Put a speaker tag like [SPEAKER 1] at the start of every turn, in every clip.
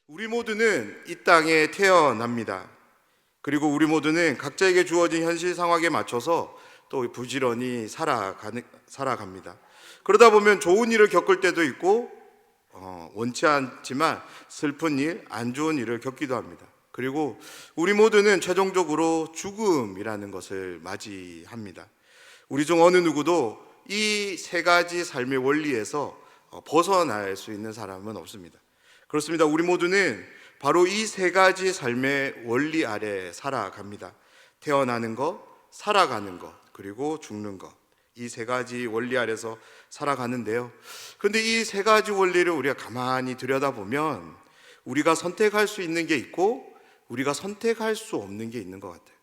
[SPEAKER 1] 우리 모두는 이 땅에 태어납니다. 그리고 우리 모두는 각자에게 주어진 현실 상황에 맞춰서 또 부지런히 살아갑니다. 그러다 보면 좋은 일을 겪을 때도 있고 원치 않지만 슬픈 일, 안 좋은 일을 겪기도 합니다. 그리고 우리 모두는 최종적으로 죽음이라는 것을 맞이합니다. 우리 중 어느 누구도 이 세 가지 삶의 원리에서 벗어날 수 있는 사람은 없습니다. 그렇습니다. 우리 모두는 바로 이 세 가지 삶의 원리 아래 살아갑니다. 태어나는 것, 살아가는 것, 그리고 죽는 것. 이 세 가지 원리 아래서 살아가는데요. 그런데 이 세 가지 원리를 우리가 가만히 들여다보면 우리가 선택할 수 있는 게 있고 우리가 선택할 수 없는 게 있는 것 같아요.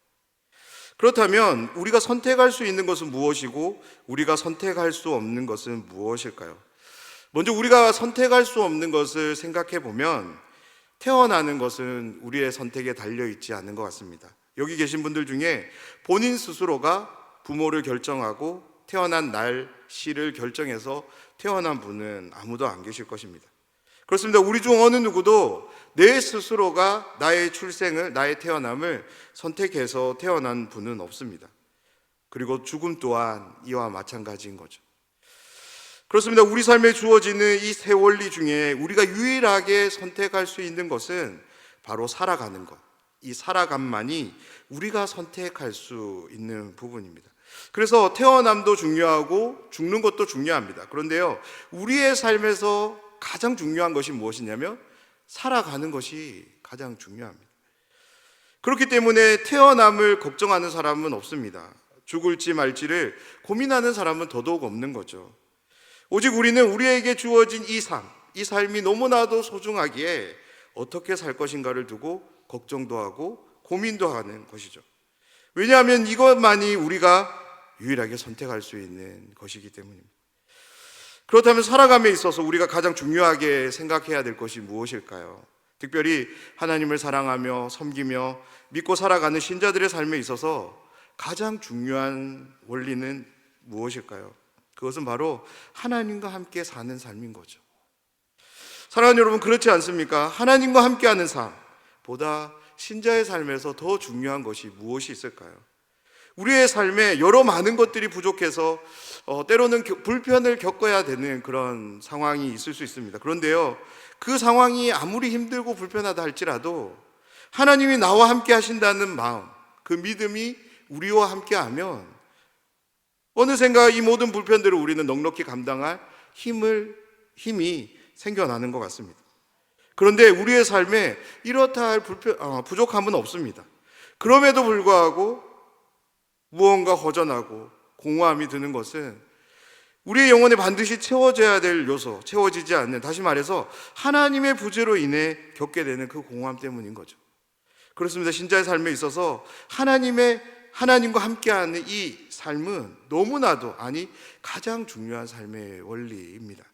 [SPEAKER 1] 그렇다면 우리가 선택할 수 있는 것은 무엇이고 우리가 선택할 수 없는 것은 무엇일까요? 먼저 우리가 선택할 수 없는 것을 생각해 보면 태어나는 것은 우리의 선택에 달려있지 않은 것 같습니다. 여기 계신 분들 중에 본인 스스로가 부모를 결정하고 태어난 날, 시를 결정해서 태어난 분은 아무도 안 계실 것입니다. 그렇습니다. 우리 중 어느 누구도 내 스스로가 나의 출생을, 나의 태어남을 선택해서 태어난 분은 없습니다. 그리고 죽음 또한 이와 마찬가지인 거죠. 그렇습니다. 우리 삶에 주어지는 이 세 원리 중에 우리가 유일하게 선택할 수 있는 것은 바로 살아가는 것. 이 살아감만이 우리가 선택할 수 있는 부분입니다. 그래서 태어남도 중요하고 죽는 것도 중요합니다. 그런데요, 우리의 삶에서 가장 중요한 것이 무엇이냐면 살아가는 것이 가장 중요합니다. 그렇기 때문에 태어남을 걱정하는 사람은 없습니다. 죽을지 말지를 고민하는 사람은 더더욱 없는 거죠. 오직 우리는 우리에게 주어진 이 삶이 너무나도 소중하기에 어떻게 살 것인가를 두고 걱정도 하고 고민도 하는 것이죠. 왜냐하면 이것만이 우리가 유일하게 선택할 수 있는 것이기 때문입니다. 그렇다면 살아감에 있어서 우리가 가장 중요하게 생각해야 될 것이 무엇일까요? 특별히 하나님을 사랑하며 섬기며 믿고 살아가는 신자들의 삶에 있어서 가장 중요한 원리는 무엇일까요? 그것은 바로 하나님과 함께 사는 삶인 거죠. 사랑하는 여러분, 그렇지 않습니까? 하나님과 함께하는 삶보다 신자의 삶에서 더 중요한 것이 무엇이 있을까요? 우리의 삶에 여러 많은 것들이 부족해서 때로는 불편을 겪어야 되는 그런 상황이 있을 수 있습니다. 그런데요, 그 상황이 아무리 힘들고 불편하다 할지라도 하나님이 나와 함께 하신다는 마음, 그 믿음이 우리와 함께 하면 어느샌가 이 모든 불편들을 우리는 넉넉히 감당할 힘이 생겨나는 것 같습니다. 그런데 우리의 삶에 이렇다 할 부족함은 없습니다. 그럼에도 불구하고 무언가 허전하고 공허함이 드는 것은 우리의 영혼에 반드시 채워져야 될 요소, 채워지지 않는, 다시 말해서 하나님의 부재로 인해 겪게 되는 그 공허함 때문인 거죠. 그렇습니다. 신자의 삶에 있어서 하나님과 함께하는 이 삶은 너무나도, 아니 가장 중요한 삶의 원리입니다.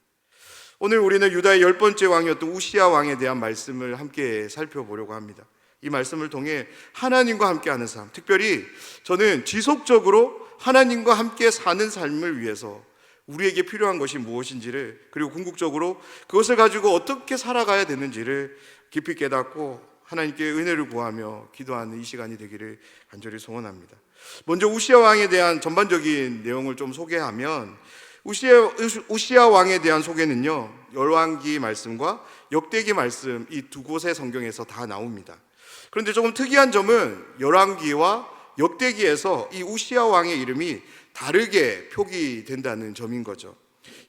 [SPEAKER 1] 오늘 우리는 유다의 10번째 왕이었던 우시야 왕에 대한 말씀을 함께 살펴보려고 합니다. 이 말씀을 통해 하나님과 함께하는 삶, 특별히 저는 지속적으로 하나님과 함께 사는 삶을 위해서 우리에게 필요한 것이 무엇인지를, 그리고 궁극적으로 그것을 가지고 어떻게 살아가야 되는지를 깊이 깨닫고 하나님께 은혜를 구하며 기도하는 이 시간이 되기를 간절히 소원합니다. 먼저 우시야 왕에 대한 전반적인 내용을 좀 소개하면, 우시야 왕에 대한 소개는요, 열왕기 말씀과 역대기 말씀 이 두 곳의 성경에서 다 나옵니다. 그런데 조금 특이한 점은 열왕기와 역대기에서 이 우시야 왕의 이름이 다르게 표기된다는 점인 거죠.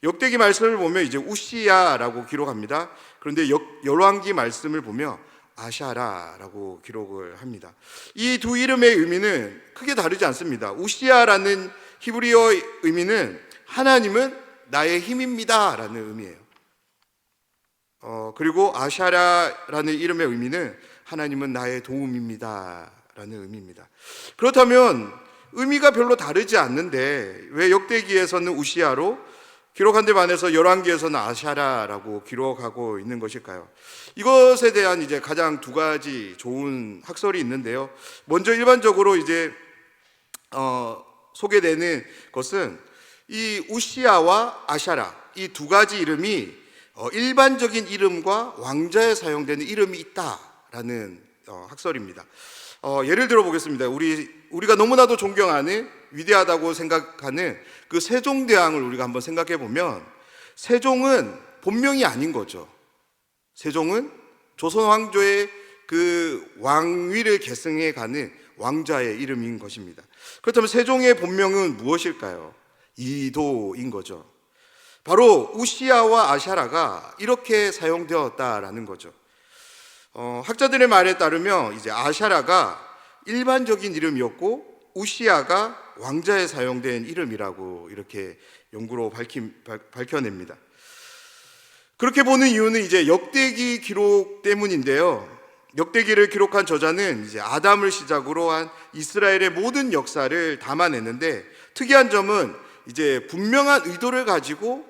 [SPEAKER 1] 역대기 말씀을 보면 이제 우시야라고 기록합니다. 그런데 열왕기 말씀을 보면 아샤라라고 기록을 합니다. 이 두 이름의 의미는 크게 다르지 않습니다. 우시야라는 히브리어 의미는 하나님은 나의 힘입니다 라는 의미예요. 그리고 아샤라라는 이름의 의미는 하나님은 나의 도움입니다 라는 의미입니다. 그렇다면 의미가 별로 다르지 않는데 왜 역대기에서는 우시야로 기록한 데 반해서 열왕기에서는 아샤라라고 기록하고 있는 것일까요? 이것에 대한 이제 가장 두 가지 좋은 학설이 있는데요. 먼저 일반적으로 이제 소개되는 것은 이 우시야와 아샤라 이 두 가지 이름이 일반적인 이름과 왕자에 사용되는 이름이 있다라는 학설입니다. 예를 들어 보겠습니다. 우리가 너무나도 존경하는 위대하다고 생각하는 그 세종대왕을 우리가 한번 생각해 보면 세종은 본명이 아닌 거죠. 세종은 조선 왕조의 그 왕위를 계승해 가는 왕자의 이름인 것입니다. 그렇다면 세종의 본명은 무엇일까요? 이도인 거죠. 바로 우시야와 아샤라가 이렇게 사용되었다라는 거죠. 학자들의 말에 따르면 이제 아샤라가 일반적인 이름이었고 우시야가 왕자에 사용된 이름이라고 이렇게 연구로 밝혀냅니다. 그렇게 보는 이유는 이제 역대기 기록 때문인데요. 역대기를 기록한 저자는 이제 아담을 시작으로 한 이스라엘의 모든 역사를 담아냈는데 특이한 점은 이제 분명한 의도를 가지고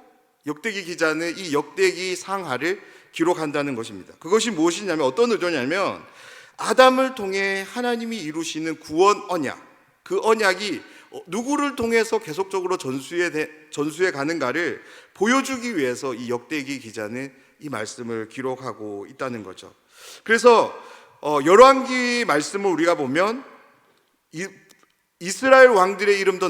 [SPEAKER 1] 역대기 기자는 이 역대기 상하를 기록한다는 것입니다. 그것이 무엇이냐면 어떤 의도냐면 아담을 통해 하나님이 이루시는 구원 언약, 그 언약이 누구를 통해서 계속적으로 전수해 가는가를 보여주기 위해서 이 역대기 기자는 이 말씀을 기록하고 있다는 거죠. 그래서 열왕기 말씀을 우리가 보면 이스라엘 왕들의 이름도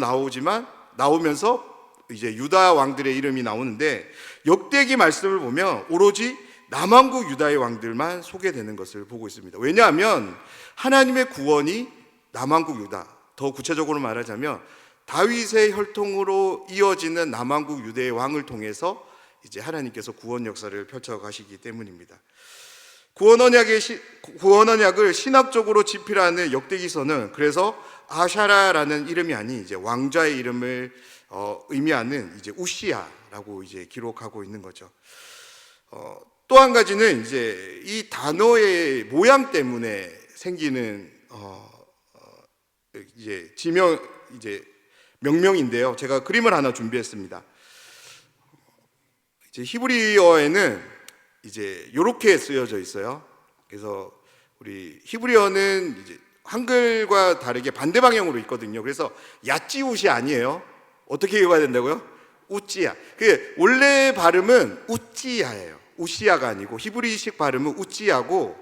[SPEAKER 1] 나오면서 이제 유다 왕들의 이름이 나오는데 역대기 말씀을 보면 오로지 남왕국 유다의 왕들만 소개되는 것을 보고 있습니다. 왜냐하면 하나님의 구원이 남왕국 유다, 더 구체적으로 말하자면 다윗의 혈통으로 이어지는 남왕국 유다의 왕을 통해서 이제 하나님께서 구원 역사를 펼쳐 가시기 때문입니다. 구원 언약을 신학적으로 집필하는 역대기서는 그래서 아샤라라는 이름이 아닌 이제 왕자의 이름을 의미하는 이제 우시야라고 이제 기록하고 있는 거죠. 또 한 가지는 이제 이 단어의 모양 때문에 생기는 이제 명명인데요. 제가 그림을 하나 준비했습니다. 이제 히브리어에는 이제 이렇게 쓰여져 있어요. 그래서 우리 히브리어는 이제 한글과 다르게 반대 방향으로 있거든요. 그래서 야찌웃이 아니에요. 어떻게 읽어야 된다고요? 우찌야. 그 원래 발음은 우찌야예요. 우시야가 아니고 히브리식 발음은 우찌야고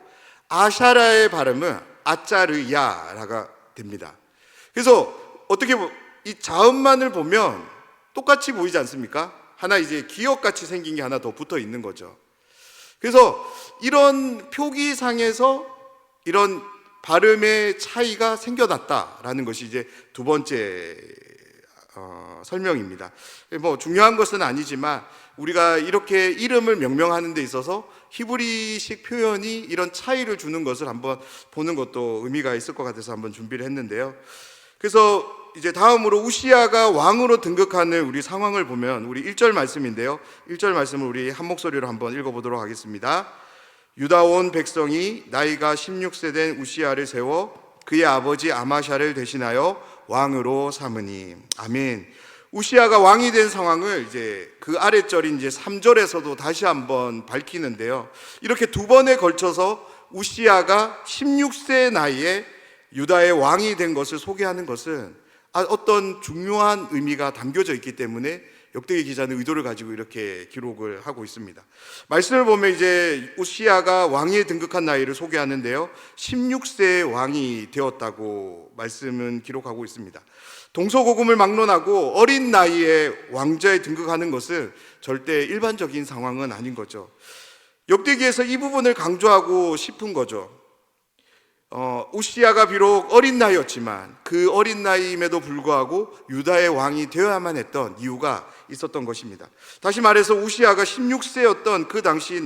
[SPEAKER 1] 아샤라의 발음은 아짜르야라가 됩니다. 그래서 어떻게 이 자음만을 보면 똑같이 보이지 않습니까? 하나 이제 기역같이 생긴 게 하나 더 붙어 있는 거죠. 그래서 이런 표기상에서 이런 발음의 차이가 생겨났다라는 것이 이제 두 번째 설명입니다. 뭐 중요한 것은 아니지만 우리가 이렇게 이름을 명명하는 데 있어서 히브리식 표현이 이런 차이를 주는 것을 한번 보는 것도 의미가 있을 것 같아서 한번 준비를 했는데요. 그래서 이제 다음으로 우시야가 왕으로 등극하는 우리 상황을 보면 우리 1절 말씀인데요. 1절 말씀을 우리 한 목소리로 한번 읽어보도록 하겠습니다. 유다 온 백성이 나이가 16세 된 우시야를 세워 그의 아버지 아마샤를 대신하여 왕으로 삼으니. 아멘. 우시야가 왕이 된 상황을 이제 그 아랫절인 이제 3절에서도 다시 한번 밝히는데요. 이렇게 두 번에 걸쳐서 우시야가 16세 나이에 유다의 왕이 된 것을 소개하는 것은 어떤 중요한 의미가 담겨져 있기 때문에 역대기 기자는 의도를 가지고 이렇게 기록을 하고 있습니다. 말씀을 보면 이제 우시야가 왕위에 등극한 나이를 소개하는데요. 16세에 왕이 되었다고 말씀은 기록하고 있습니다. 동서고금을 막론하고 어린 나이에 왕좌에 등극하는 것은 절대 일반적인 상황은 아닌 거죠. 역대기에서 이 부분을 강조하고 싶은 거죠. 우시야가 비록 어린 나이였지만 그 어린 나이임에도 불구하고 유다의 왕이 되어야만 했던 이유가 있었던 것입니다. 다시 말해서 우시야가 16세였던 그 당시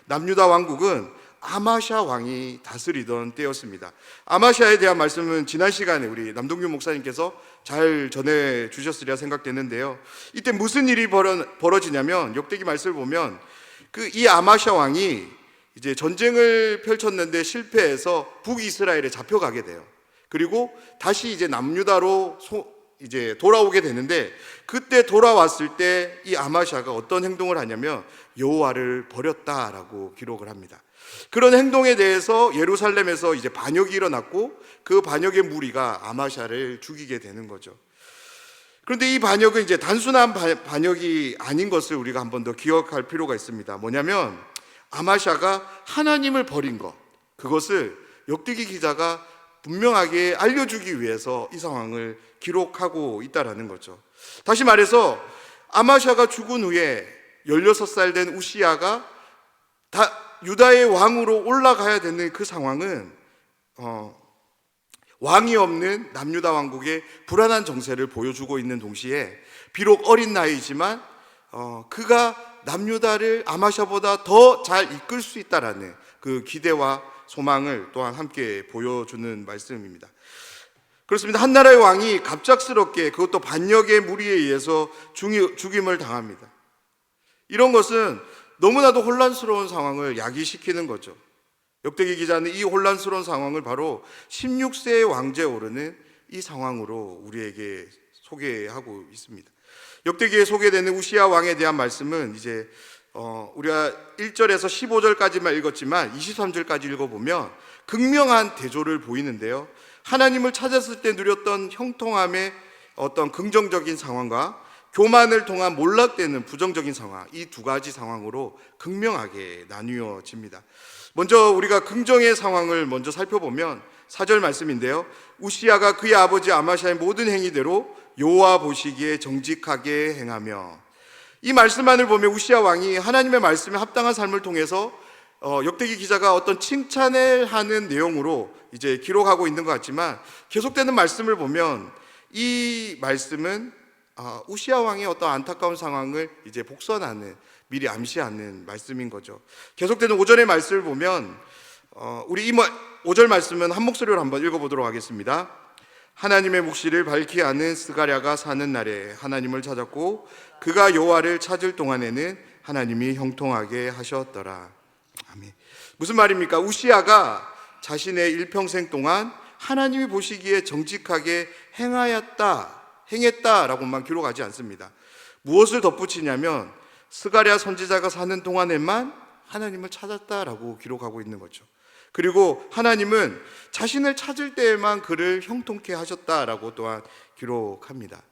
[SPEAKER 1] 남유다 왕국은 아마샤 왕이 다스리던 때였습니다. 아마샤에 대한 말씀은 지난 시간에 우리 남동규 목사님께서 잘 전해 주셨으리라 생각되는데요. 이때 무슨 일이 벌어지냐면 역대기 말씀을 보면 이 아마샤 왕이 이제 전쟁을 펼쳤는데 실패해서 북이스라엘에 잡혀가게 돼요. 그리고 다시 이제 남유다로 이제 돌아오게 되는데 그때 돌아왔을 때 이 아마샤가 어떤 행동을 하냐면 여호와를 버렸다라고 기록을 합니다. 그런 행동에 대해서 예루살렘에서 이제 반역이 일어났고 그 반역의 무리가 아마샤를 죽이게 되는 거죠. 그런데 이 반역은 이제 단순한 반역이 아닌 것을 우리가 한 번 더 기억할 필요가 있습니다. 뭐냐면 아마샤가 하나님을 버린 것, 그것을 역대기 기자가 분명하게 알려주기 위해서 이 상황을 기록하고 있다라는 거죠. 다시 말해서 아마샤가 죽은 후에 16살 된 우시야가 유다의 왕으로 올라가야 되는 그 상황은 왕이 없는 남유다 왕국의 불안한 정세를 보여주고 있는 동시에 비록 어린 나이지만 그가 남유다를 아마샤보다 더 잘 이끌 수 있다라는 그 기대와 소망을 또한 함께 보여주는 말씀입니다. 그렇습니다. 한 나라의 왕이 갑작스럽게, 그것도 반역의 무리에 의해서 죽임을 당합니다. 이런 것은 너무나도 혼란스러운 상황을 야기시키는 거죠. 역대기 기자는 이 혼란스러운 상황을 바로 16세의 왕제에 오르는 이 상황으로 우리에게 소개하고 있습니다. 역대기에 소개되는 우시야 왕에 대한 말씀은 이제 우리가 1절에서 15절까지만 읽었지만 23절까지 읽어보면 극명한 대조를 보이는데요, 하나님을 찾았을 때 누렸던 형통함의 어떤 긍정적인 상황과 교만을 통한 몰락되는 부정적인 상황, 이 두 가지 상황으로 극명하게 나뉘어집니다. 먼저 우리가 긍정의 상황을 먼저 살펴보면 4절 말씀인데요, 우시야가 그의 아버지 아마샤의 모든 행위대로 여호와 보시기에 정직하게 행하며, 이 말씀만을 보면 우시야 왕이 하나님의 말씀에 합당한 삶을 통해서 역대기 기자가 어떤 칭찬을 하는 내용으로 이제 기록하고 있는 것 같지만, 계속되는 말씀을 보면 이 말씀은 우시야 왕의 어떤 안타까운 상황을 이제 복선하는, 미리 암시하는 말씀인 거죠. 계속되는 5절의 말씀을 보면 우리 이 5절 말씀은 한 목소리로 한번 읽어보도록 하겠습니다. 하나님의 묵시를 밝히 아는 스가랴가 사는 날에 하나님을 찾았고 그가 여호와를 찾을 동안에는 하나님이 형통하게 하셨더라. 아멘. 무슨 말입니까? 우시야가 자신의 일평생 동안 하나님이 보시기에 정직하게 행했다라고만 기록하지 않습니다. 무엇을 덧붙이냐면 스가랴 선지자가 사는 동안에만 하나님을 찾았다라고 기록하고 있는 거죠. 그리고 하나님은 자신을 찾을 때에만 그를 형통케 하셨다라고 또한 기록합니다.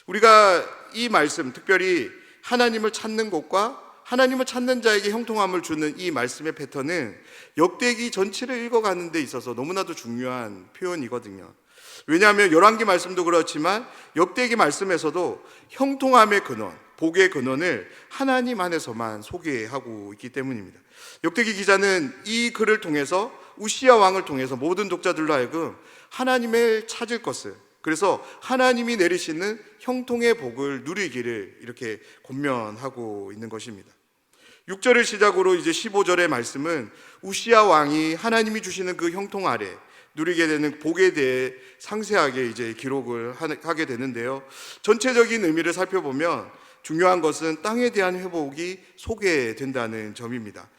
[SPEAKER 1] 우리가 이 말씀, 특별히 하나님을 찾는 것과 하나님을 찾는 자에게 형통함을 주는 이 말씀의 패턴은 역대기 전체를 읽어가는 데 있어서 너무나도 중요한 표현이거든요. 왜냐하면 열왕기 말씀도 그렇지만 역대기 말씀에서도 형통함의 근원, 복의 근원을 하나님 안에서만 소개하고 있기 때문입니다. 역대기 기자는 이 글을 통해서 우시야 왕을 통해서 모든 독자들로 하여금 하나님을 찾을 것을, 그래서 하나님이 내리시는 형통의 복을 누리기를 이렇게 권면하고 있는 것입니다. 6절을 시작으로 이제 15절의 말씀은 우시야 왕이 하나님이 주시는 그 형통 아래 누리게 되는 복에 대해 상세하게 이제 기록을 하게 되는데요, 전체적인 의미를 살펴보면 중요한 것은 땅에 대한 회복이 소개된다는 점입니다.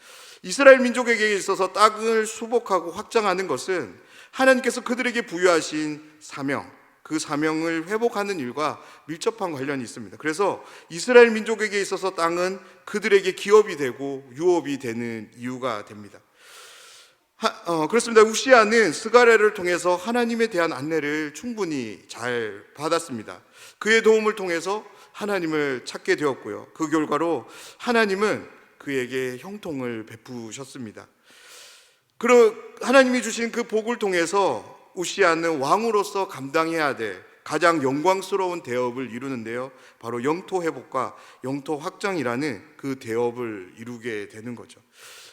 [SPEAKER 1] 이스라엘 민족에게 있어서 땅을 수복하고 확장하는 것은 하나님께서 그들에게 부여하신 사명, 그 사명을 회복하는 일과 밀접한 관련이 있습니다. 그래서 이스라엘 민족에게 있어서 땅은 그들에게 기업이 되고 유업이 되는 이유가 됩니다. 그렇습니다. 우시야는 스가랴를 통해서 하나님에 대한 안내를 충분히 잘 받았습니다. 그의 도움을 통해서 하나님을 찾게 되었고요, 그 결과로 하나님은 그에게 형통을 베푸셨습니다. 하나님이 주신 그 복을 통해서 우시야는 왕으로서 감당해야 될 가장 영광스러운 대업을 이루는데요, 바로 영토 회복과 영토 확장이라는 그 대업을 이루게 되는 거죠.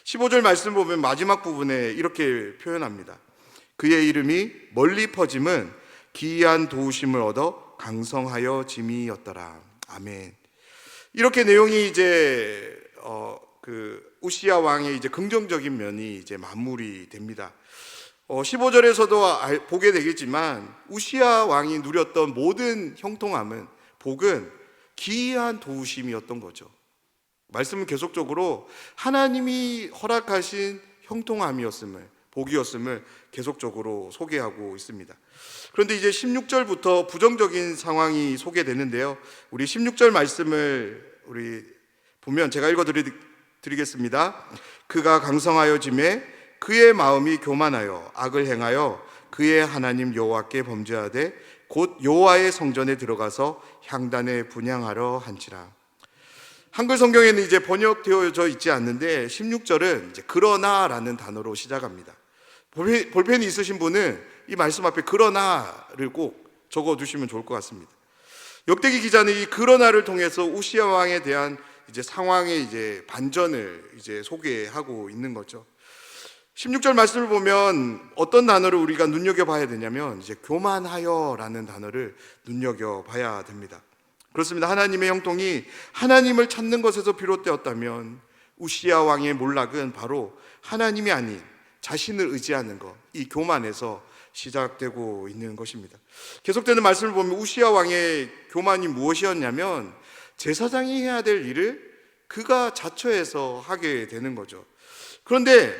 [SPEAKER 1] 15절 말씀 보면 마지막 부분에 이렇게 표현합니다. 그의 이름이 멀리 퍼짐은 기이한 도우심을 얻어 강성하여 짐이었더라. 아멘. 이렇게 내용이 이제 우시야 왕의 이제 긍정적인 면이 이제 마무리됩니다. 15절에서도 보게 되겠지만 우시야 왕이 누렸던 모든 형통함은, 복은 기이한 도우심이었던 거죠. 말씀은 계속적으로 하나님이 허락하신 형통함이었음을, 복이었음을 계속적으로 소개하고 있습니다. 그런데 이제 16절부터 부정적인 상황이 소개되는데요, 우리 16절 말씀을 우리 보면 제가 읽어드리겠습니다. 그가 강성하여 짐에 그의 마음이 교만하여 악을 행하여 그의 하나님 여호와께 범죄하되 곧 여호와의 성전에 들어가서 향단에 분향하러 한지라. 한글 성경에는 이제 번역되어져 있지 않는데 16절은 이제 그러나라는 단어로 시작합니다. 볼펜이 있으신 분은 이 말씀 앞에 그러나를 꼭 적어 두시면 좋을 것 같습니다. 역대기 기자는 이 그러나를 통해서 우시야 왕에 대한 이제 상황의 이제 반전을 이제 소개하고 있는 거죠. 16절 말씀을 보면 어떤 단어를 우리가 눈여겨봐야 되냐면 이제 교만하여라는 단어를 눈여겨봐야 됩니다. 그렇습니다. 하나님의 형통이 하나님을 찾는 것에서 비롯되었다면 우시야 왕의 몰락은 바로 하나님이 아닌 자신을 의지하는 것, 이 교만에서 시작되고 있는 것입니다. 계속되는 말씀을 보면 우시야 왕의 교만이 무엇이었냐면 제사장이 해야 될 일을 그가 자처해서 하게 되는 거죠. 그런데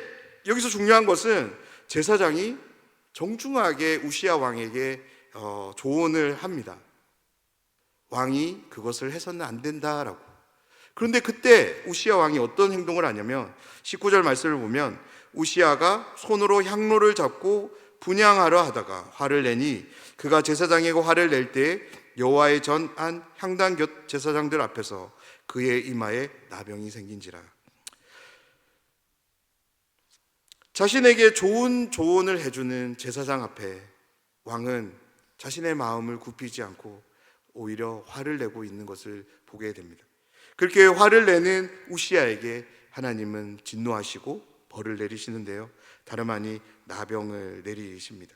[SPEAKER 1] 여기서 중요한 것은 제사장이 정중하게 우시야 왕에게 조언을 합니다. 왕이 그것을 해서는 안 된다라고. 그런데 그때 우시야 왕이 어떤 행동을 하냐면 19절 말씀을 보면 우시야가 손으로 향로를 잡고 분향하려 하다가 화를 내니 그가 제사장에게 화를 낼 때에 여호와의 전안 향단 곁 제사장들 앞에서 그의 이마에 나병이 생긴지라. 자신에게 좋은 조언을 해주는 제사장 앞에 왕은 자신의 마음을 굽히지 않고 오히려 화를 내고 있는 것을 보게 됩니다. 그렇게 화를 내는 우시야에게 하나님은 진노하시고 벌을 내리시는데요, 다름 아니 나병을 내리십니다.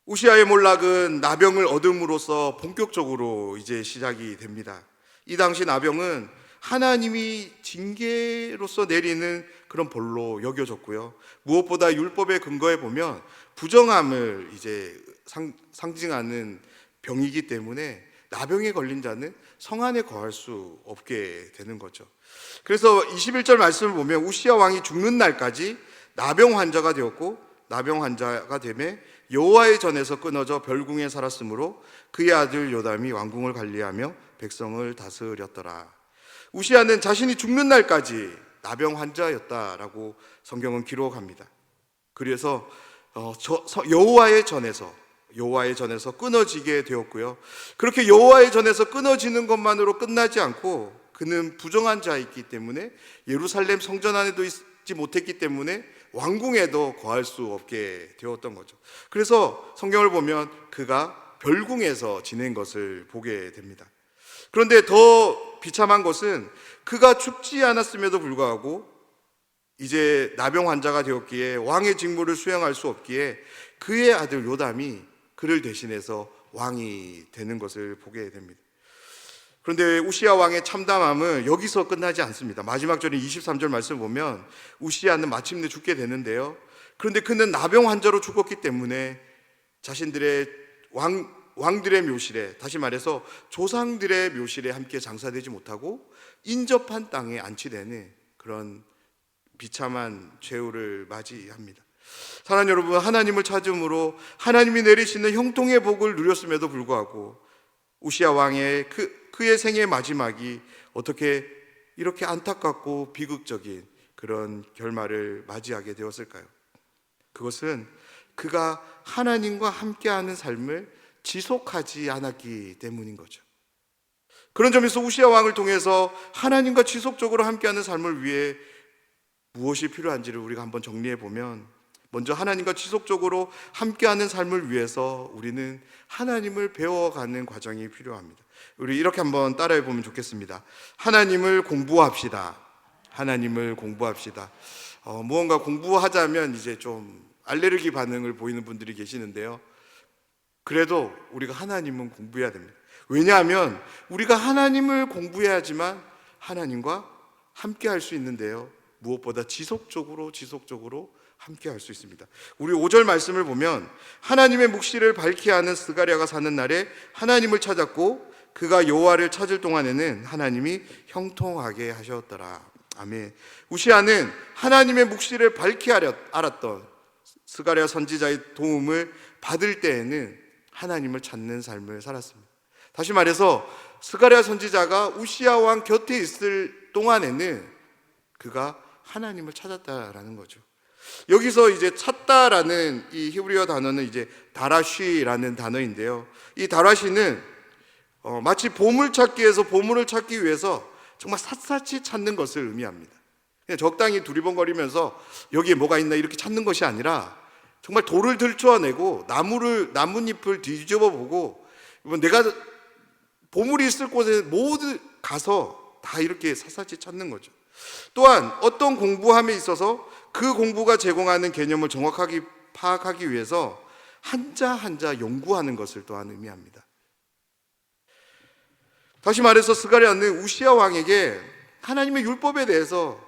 [SPEAKER 1] 우시야의 몰락은 나병을 얻음으로써 본격적으로 이제 시작이 됩니다. 이 당시 나병은 하나님이 징계로서 내리는 그런 벌로 여겨졌고요. 무엇보다 율법의 근거에 보면 부정함을 이제 상징하는 병이기 때문에 나병에 걸린 자는 성 안에 거할 수 없게 되는 거죠. 그래서 21절 말씀을 보면 우시야 왕이 죽는 날까지 나병 환자가 되었고 나병 환자가 되매 여호와의 전에서 끊어져 별궁에 살았으므로 그의 아들 요담이 왕궁을 관리하며 백성을 다스렸더라. 우시야는 자신이 죽는 날까지 나병 환자였다라고 성경은 기록합니다. 그래서 여호와의 전에서 끊어지게 되었고요. 그렇게 여호와의 전에서 끊어지는 것만으로 끝나지 않고 그는 부정한 자였기 때문에 예루살렘 성전 안에도 있지 못했기 때문에 왕궁에도 거할 수 없게 되었던 거죠. 그래서 성경을 보면 그가 별궁에서 지낸 것을 보게 됩니다. 그런데 더 비참한 것은 그가 죽지 않았음에도 불구하고 이제 나병 환자가 되었기에 왕의 직무를 수행할 수 없기에 그의 아들 요담이 그를 대신해서 왕이 되는 것을 보게 됩니다. 그런데 우시야 왕의 참담함은 여기서 끝나지 않습니다. 마지막 절인 23절 말씀을 보면 우시야는 마침내 죽게 되는데요, 그런데 그는 나병 환자로 죽었기 때문에 자신들의 왕들의 묘실에, 다시 말해서 조상들의 묘실에 함께 장사되지 못하고 인접한 땅에 안치되는 그런 비참한 최후를 맞이합니다. 사랑하는 여러분, 하나님을 찾음으로 하나님이 내리시는 형통의 복을 누렸음에도 불구하고 우시야 왕의 그의 생의 마지막이 어떻게 이렇게 안타깝고 비극적인 그런 결말을 맞이하게 되었을까요? 그것은 그가 하나님과 함께하는 삶을 지속하지 않았기 때문인 거죠. 그런 점에서 우시야 왕을 통해서 하나님과 지속적으로 함께하는 삶을 위해 무엇이 필요한지를 우리가 한번 정리해 보면, 먼저 하나님과 지속적으로 함께하는 삶을 위해서 우리는 하나님을 배워가는 과정이 필요합니다. 우리 이렇게 한번 따라해 보면 좋겠습니다. 하나님을 공부합시다. 하나님을 공부합시다. 무언가 공부하자면 이제 좀 알레르기 반응을 보이는 분들이 계시는데요, 그래도 우리가 하나님은 공부해야 됩니다. 왜냐하면 우리가 하나님을 공부해야지만 하나님과 함께 할 수 있는데요, 무엇보다 지속적으로 함께 할 수 있습니다. 우리 5절 말씀을 보면 하나님의 묵시를 밝히 하는 스가랴가 사는 날에 하나님을 찾았고 그가 여호와를 찾을 동안에는 하나님이 형통하게 하셨더라. 아멘. 우시야는 하나님의 묵시를 밝히 알았던 스가랴 선지자의 도움을 받을 때에는 하나님을 찾는 삶을 살았습니다. 다시 말해서 스가랴 선지자가 우시야 왕 곁에 있을 동안에는 그가 하나님을 찾았다라는 거죠. 여기서 이제 찾다라는 이 히브리어 단어는 이제 다라쉬라는 단어인데요. 이 다라쉬는 마치 보물찾기에서 보물을 찾기 위해서 정말 샅샅이 찾는 것을 의미합니다. 그냥 적당히 두리번거리면서 여기에 뭐가 있나 이렇게 찾는 것이 아니라 정말 돌을 들추어내고 나뭇잎을 뒤집어 보고 내가 보물이 있을 곳에 모두 가서 다 이렇게 샅샅이 찾는 거죠. 또한 어떤 공부함에 있어서 그 공부가 제공하는 개념을 정확하게 파악하기 위해서 한자 한자 연구하는 것을 또한 의미합니다. 다시 말해서 스가랴는 우시야 왕에게 하나님의 율법에 대해서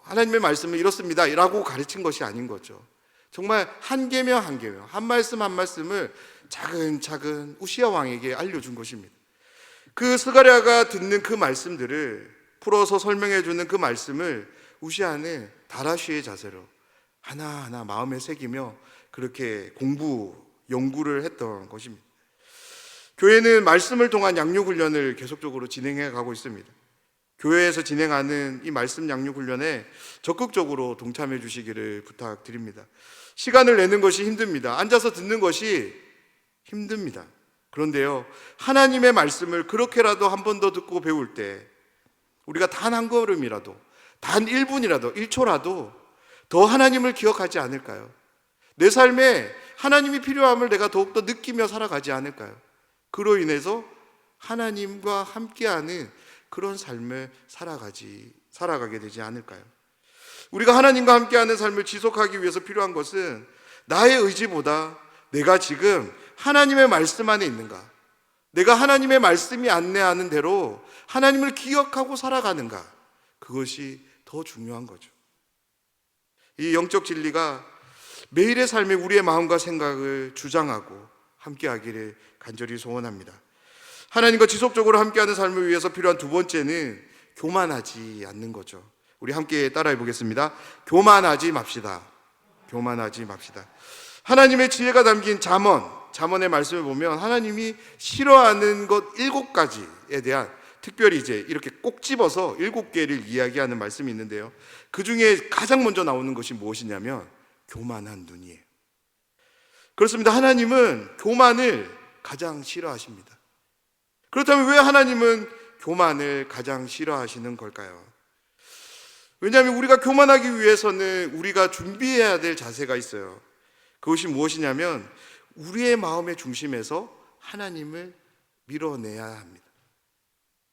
[SPEAKER 1] 하나님의 말씀은 이렇습니다 라고 가르친 것이 아닌 거죠. 정말 한 계명 한 계명, 한 말씀 한 말씀을 차근차근 우시야 왕에게 알려준 것입니다. 그 스가랴가 듣는 그 말씀들을 풀어서 설명해 주는 그 말씀을 우시야는 다라쉬의 자세로 하나하나 마음에 새기며 그렇게 연구를 했던 것입니다. 교회는 말씀을 통한 양육 훈련을 계속적으로 진행해 가고 있습니다. 교회에서 진행하는 이 말씀 양육 훈련에 적극적으로 동참해 주시기를 부탁드립니다. 시간을 내는 것이 힘듭니다. 앉아서 듣는 것이 힘듭니다. 그런데요, 하나님의 말씀을 그렇게라도 한 번 더 듣고 배울 때 우리가 단 한 걸음이라도, 단 1분이라도, 1초라도 더 하나님을 기억하지 않을까요? 내 삶에 하나님이 필요함을 내가 더욱더 느끼며 살아가지 않을까요? 그로 인해서 하나님과 함께하는 그런 삶을 살아가게 되지 않을까요? 우리가 하나님과 함께하는 삶을 지속하기 위해서 필요한 것은 나의 의지보다 내가 지금 하나님의 말씀 안에 있는가, 내가 하나님의 말씀이 안내하는 대로 하나님을 기억하고 살아가는가, 그것이 더 중요한 거죠. 이 영적 진리가 매일의 삶에 우리의 마음과 생각을 주장하고 함께하기를 간절히 소원합니다. 하나님과 지속적으로 함께하는 삶을 위해서 필요한 두 번째는 교만하지 않는 거죠. 우리 함께 따라해 보겠습니다. 교만하지 맙시다. 교만하지 맙시다. 하나님의 지혜가 담긴 잠언의 말씀을 보면 하나님이 싫어하는 것 7가지에 대한, 특별히 이제 이렇게 꼭 집어서 7개를 이야기하는 말씀이 있는데요, 그 중에 가장 먼저 나오는 것이 무엇이냐면 교만한 눈이에요. 그렇습니다. 하나님은 교만을 가장 싫어하십니다. 그렇다면 왜 하나님은 교만을 가장 싫어하시는 걸까요? 왜냐하면 우리가 교만하기 위해서는 우리가 준비해야 될 자세가 있어요. 그것이 무엇이냐면 우리의 마음의 중심에서 하나님을 밀어내야 합니다.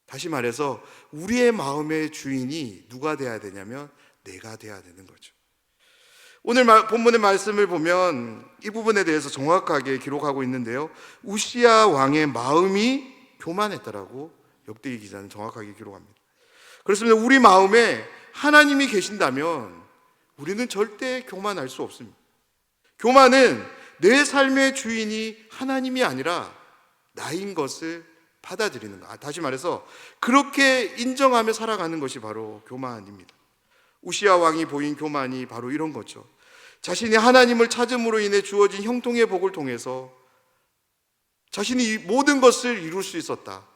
[SPEAKER 1] 다시 말해서 우리의 마음의 주인이 누가 돼야 되냐면 내가 돼야 되는 거죠. 오늘 본문의 말씀을 보면 이 부분에 대해서 정확하게 기록하고 있는데요, 우시야 왕의 마음이 교만했다라고 역대기 기자는 정확하게 기록합니다. 그렇습니다. 우리 마음에 하나님이 계신다면 우리는 절대 교만할 수 없습니다. 교만은 내 삶의 주인이 하나님이 아니라 나인 것을 받아들이는 것. 다시 말해서 그렇게 인정하며 살아가는 것이 바로 교만입니다. 우시야 왕이 보인 교만이 바로 이런 거죠. 자신이 하나님을 찾음으로 인해 주어진 형통의 복을 통해서 자신이 이 모든 것을 이룰 수 있었다.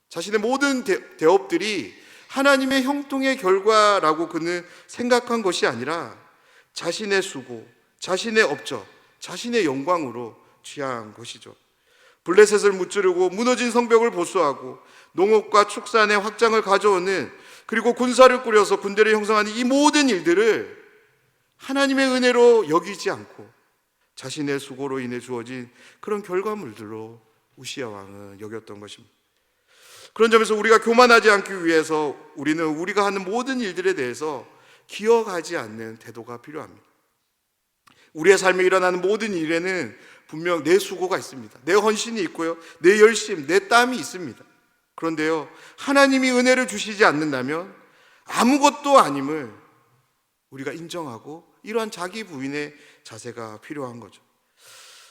[SPEAKER 1] 자신의 모든 대업들이 하나님의 형통의 결과라고 그는 생각한 것이 아니라 자신의 수고, 자신의 업적, 자신의 영광으로 취한 것이죠. 블레셋을 무찌르고 무너진 성벽을 보수하고 농업과 축산의 확장을 가져오는, 그리고 군사를 꾸려서 군대를 형성하는 이 모든 일들을 하나님의 은혜로 여기지 않고 자신의 수고로 인해 주어진 그런 결과물들로 우시야 왕은 여겼던 것입니다. 그런 점에서 우리가 교만하지 않기 위해서 우리는 우리가 하는 모든 일들에 대해서 기억하지 않는 태도가 필요합니다. 우리의 삶에 일어나는 모든 일에는 분명 내 수고가 있습니다. 내 헌신이 있고요, 내 열심, 내 땀이 있습니다. 그런데요, 하나님이 은혜를 주시지 않는다면 아무것도 아님을 우리가 인정하고 이러한 자기 부인의 자세가 필요한 거죠.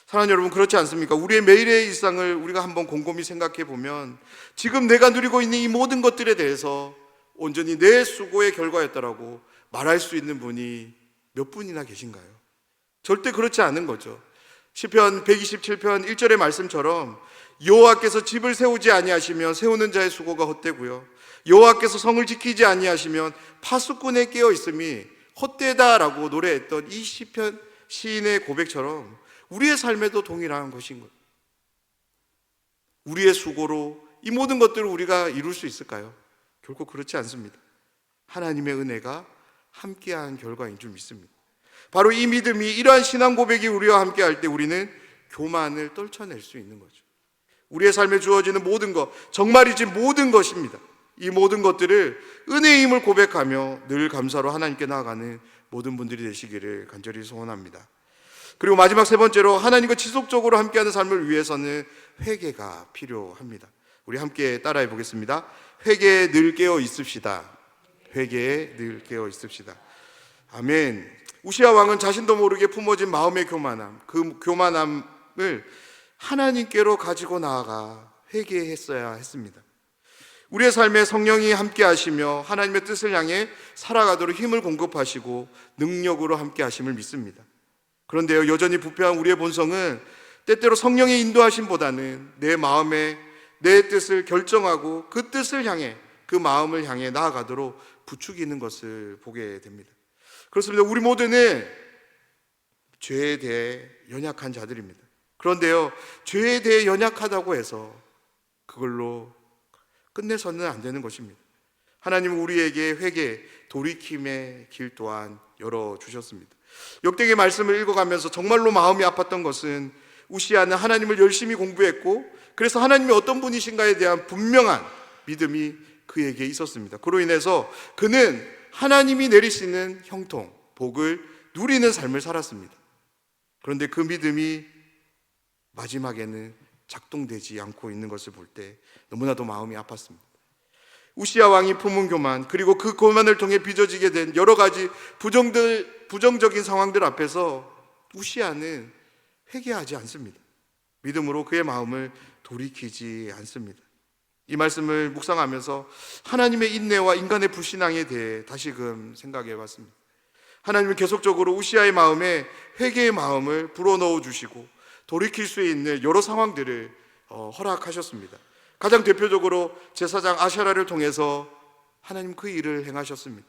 [SPEAKER 1] 사랑하는 여러분, 그렇지 않습니까? 우리의 매일의 일상을 우리가 한번 곰곰이 생각해 보면 지금 내가 누리고 있는 이 모든 것들에 대해서 온전히 내 수고의 결과였다라고 말할 수 있는 분이 몇 분이나 계신가요? 절대 그렇지 않은 거죠. 시편 127편 1절의 말씀처럼 여호와께서 집을 세우지 아니하시면 세우는 자의 수고가 헛되고요, 여호와께서 성을 지키지 아니하시면 파수꾼의 깨어 있음이 헛되다라고 노래했던 이 시편 시인의 고백처럼 우리의 삶에도 동일한 것인 것. 우리의 수고로 이 모든 것들을 우리가 이룰 수 있을까요? 결코 그렇지 않습니다. 하나님의 은혜가 함께한 결과인 줄 믿습니다. 바로 이 믿음이, 이러한 신앙 고백이 우리와 함께할 때 우리는 교만을 떨쳐낼 수 있는 거죠. 우리의 삶에 주어지는 모든 것, 정말이지 모든 것입니다. 이 모든 것들을 은혜의 힘을 고백하며 늘 감사로 하나님께 나아가는 모든 분들이 되시기를 간절히 소원합니다. 그리고 마지막 세 번째로, 하나님과 지속적으로 함께하는 삶을 위해서는 회개가 필요합니다. 우리 함께 따라해 보겠습니다. 회개에 늘 깨어 있읍시다. 회개에 늘 깨어 있읍시다. 아멘. 우시아 왕은 자신도 모르게 품어진 마음의 교만함, 그 교만함을 하나님께로 가지고 나아가 회개했어야 했습니다. 우리의 삶에 성령이 함께 하시며 하나님의 뜻을 향해 살아가도록 힘을 공급하시고 능력으로 함께 하심을 믿습니다. 그런데요, 여전히 부패한 우리의 본성은 때때로 성령의 인도하심보다는 내 마음에 내 뜻을 결정하고 그 뜻을 향해, 그 마음을 향해 나아가도록 부추기는 것을 보게 됩니다. 그렇습니다. 우리 모두는 죄에 대해 연약한 자들입니다. 그런데요, 죄에 대해 연약하다고 해서 그걸로 끝내서는 안 되는 것입니다. 하나님은 우리에게 회개, 돌이킴의 길 또한 열어주셨습니다. 역대기 말씀을 읽어가면서 정말로 마음이 아팠던 것은, 우시아는 하나님을 열심히 공부했고 그래서 하나님이 어떤 분이신가에 대한 분명한 믿음이 그에게 있었습니다. 그로 인해서 그는 하나님이 내리시는 형통, 복을 누리는 삶을 살았습니다. 그런데 그 믿음이 마지막에는 작동되지 않고 있는 것을 볼 때 너무나도 마음이 아팠습니다. 우시아 왕이 품은 교만, 그리고 그 교만을 통해 빚어지게 된 여러 가지 부정적인 상황들 앞에서 우시아는 회개하지 않습니다. 믿음으로 그의 마음을 돌이키지 않습니다. 이 말씀을 묵상하면서 하나님의 인내와 인간의 불신앙에 대해 다시금 생각해 봤습니다. 하나님은 계속적으로 우시아의 마음에 회개의 마음을 불어넣어 주시고 돌이킬 수 있는 여러 상황들을 허락하셨습니다. 가장 대표적으로 제사장 아샤라를 통해서 하나님 그 일을 행하셨습니다.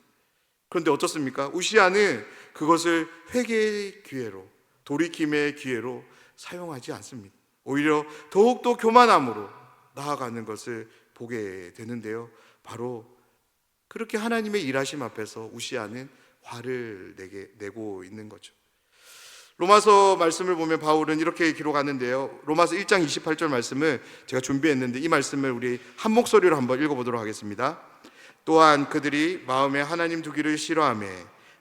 [SPEAKER 1] 그런데 어떻습니까? 우시아는 그것을 회개의 기회로, 돌이킴의 기회로 사용하지 않습니다. 오히려 더욱더 교만함으로 나아가는 것을 보게 되는데요, 바로 그렇게 하나님의 일하심 앞에서 우시아는 화를 내고 있는 거죠. 로마서 말씀을 보면 바울은 이렇게 기록하는데요, 로마서 1장 28절 말씀을 제가 준비했는데 이 말씀을 우리 한 목소리로 한번 읽어보도록 하겠습니다. 또한 그들이 마음에 하나님 두기를 싫어하며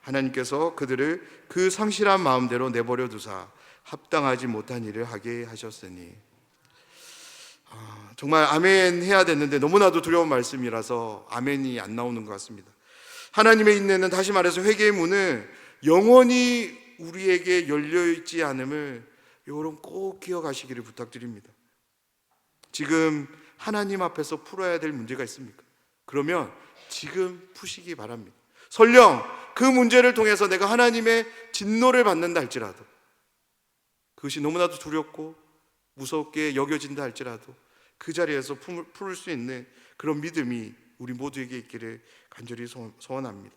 [SPEAKER 1] 하나님께서 그들을 그 상실한 마음대로 내버려 두사 합당하지 못한 일을 하게 하셨으니. 정말 아멘 해야 됐는데 너무나도 두려운 말씀이라서 아멘이 안 나오는 것 같습니다. 하나님의 인내는, 다시 말해서 회개의 문은 영원히 우리에게 열려있지 않음을 여러분 꼭 기억하시기를 부탁드립니다. 지금 하나님 앞에서 풀어야 될 문제가 있습니까? 그러면 지금 푸시기 바랍니다. 설령 그 문제를 통해서 내가 하나님의 진노를 받는다 할지라도, 그것이 너무나도 두렵고 무섭게 여겨진다 할지라도 그 자리에서 풀을 수 있는 그런 믿음이 우리 모두에게 있기를 간절히 소원합니다.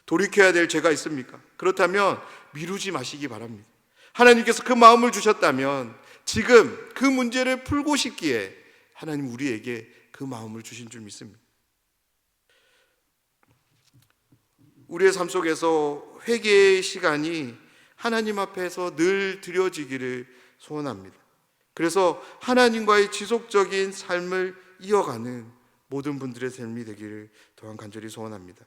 [SPEAKER 1] 돌이켜야 될 죄가 있습니까? 그렇다면 미루지 마시기 바랍니다. 하나님께서 그 마음을 주셨다면 지금 그 문제를 풀고 싶기에 하나님 우리에게 그 마음을 주신 줄 믿습니다. 우리의 삶 속에서 회개의 시간이 하나님 앞에서 늘 드려지기를 소원합니다. 그래서 하나님과의 지속적인 삶을 이어가는 모든 분들의 삶이 되기를 또한 간절히 소원합니다.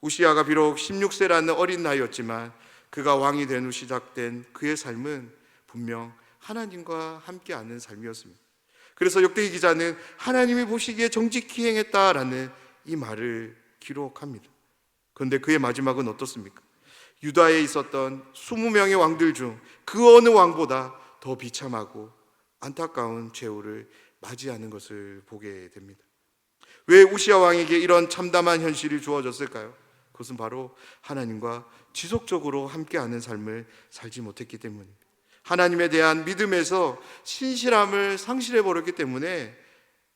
[SPEAKER 1] 우시아가 비록 16세라는 어린 나이였지만 그가 왕이 된 후 시작된 그의 삶은 분명 하나님과 함께하는 삶이었습니다. 그래서 역대기 기자는 하나님이 보시기에 정직히 행했다라는 이 말을 기록합니다. 그런데 그의 마지막은 어떻습니까? 유다에 있었던 20명의 왕들 중 그 어느 왕보다 더 비참하고 안타까운 최후를 맞이하는 것을 보게 됩니다. 왜 우시아 왕에게 이런 참담한 현실이 주어졌을까요? 그것은 바로 하나님과 지속적으로 함께하는 삶을 살지 못했기 때문입니다. 하나님에 대한 믿음에서 신실함을 상실해버렸기 때문에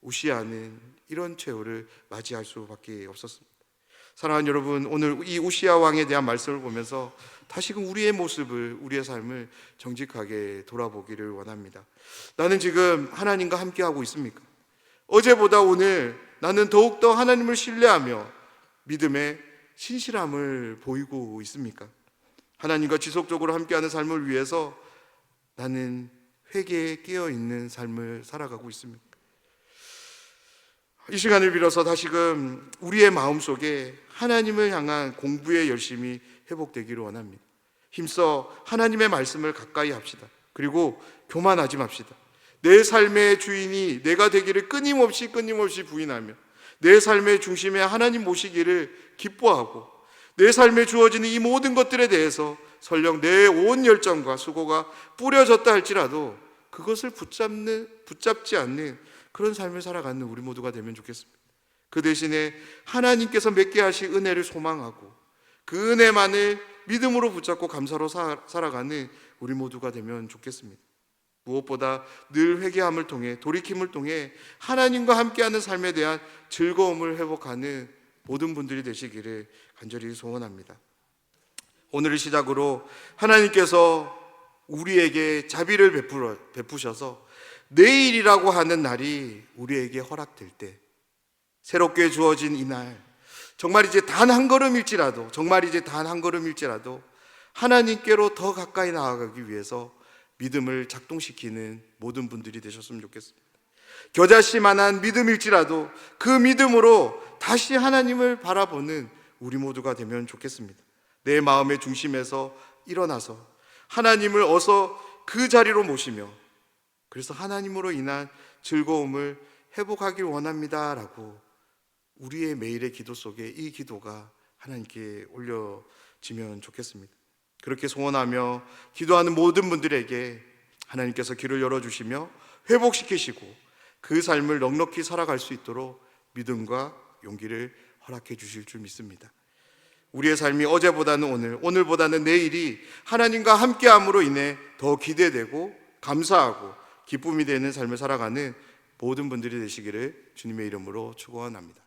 [SPEAKER 1] 우시아는 이런 최후를 맞이할 수밖에 없었습니다. 사랑하는 여러분, 오늘 이 우시야 왕에 대한 말씀을 보면서 다시금 우리의 모습을, 우리의 삶을 정직하게 돌아보기를 원합니다. 나는 지금 하나님과 함께하고 있습니까? 어제보다 오늘 나는 더욱더 하나님을 신뢰하며 믿음의 신실함을 보이고 있습니까? 하나님과 지속적으로 함께하는 삶을 위해서 나는 회개에 깨어있는 삶을 살아가고 있습니까? 이 시간을 빌어서 다시금 우리의 마음속에 하나님을 향한 공부의 열심이 회복되기를 원합니다. 힘써 하나님의 말씀을 가까이 합시다. 그리고 교만하지 맙시다. 내 삶의 주인이 내가 되기를 끊임없이 부인하며 내 삶의 중심에 하나님 모시기를 기뻐하고 내 삶에 주어지는 이 모든 것들에 대해서 설령 내 온 열정과 수고가 뿌려졌다 할지라도 그것을 붙잡지 않는 그런 삶을 살아가는 우리 모두가 되면 좋겠습니다. 그 대신에 하나님께서 맺게 하실 은혜를 소망하고 그 은혜만을 믿음으로 붙잡고 감사로 살아가는 우리 모두가 되면 좋겠습니다. 무엇보다 늘 회개함을 통해, 돌이킴을 통해 하나님과 함께하는 삶에 대한 즐거움을 회복하는 모든 분들이 되시기를 간절히 소원합니다. 오늘을 시작으로 하나님께서 우리에게 자비를 베푸셔서 내일이라고 하는 날이 우리에게 허락될 때, 새롭게 주어진 이날, 정말 이제 단 한 걸음일지라도 하나님께로 더 가까이 나아가기 위해서 믿음을 작동시키는 모든 분들이 되셨으면 좋겠습니다. 겨자씨만한 믿음일지라도 그 믿음으로 다시 하나님을 바라보는 우리 모두가 되면 좋겠습니다. 내 마음의 중심에서 일어나서 하나님을 어서 그 자리로 모시며 그래서 하나님으로 인한 즐거움을 회복하길 원합니다라고 우리의 매일의 기도 속에 이 기도가 하나님께 올려지면 좋겠습니다. 그렇게 소원하며 기도하는 모든 분들에게 하나님께서 길을 열어주시며 회복시키시고 그 삶을 넉넉히 살아갈 수 있도록 믿음과 용기를 허락해 주실 줄 믿습니다. 우리의 삶이 어제보다는 오늘보다는 내일이 하나님과 함께함으로 인해 더 기대되고 감사하고 기쁨이 되는 삶을 살아가는 모든 분들이 되시기를 주님의 이름으로 축원합니다.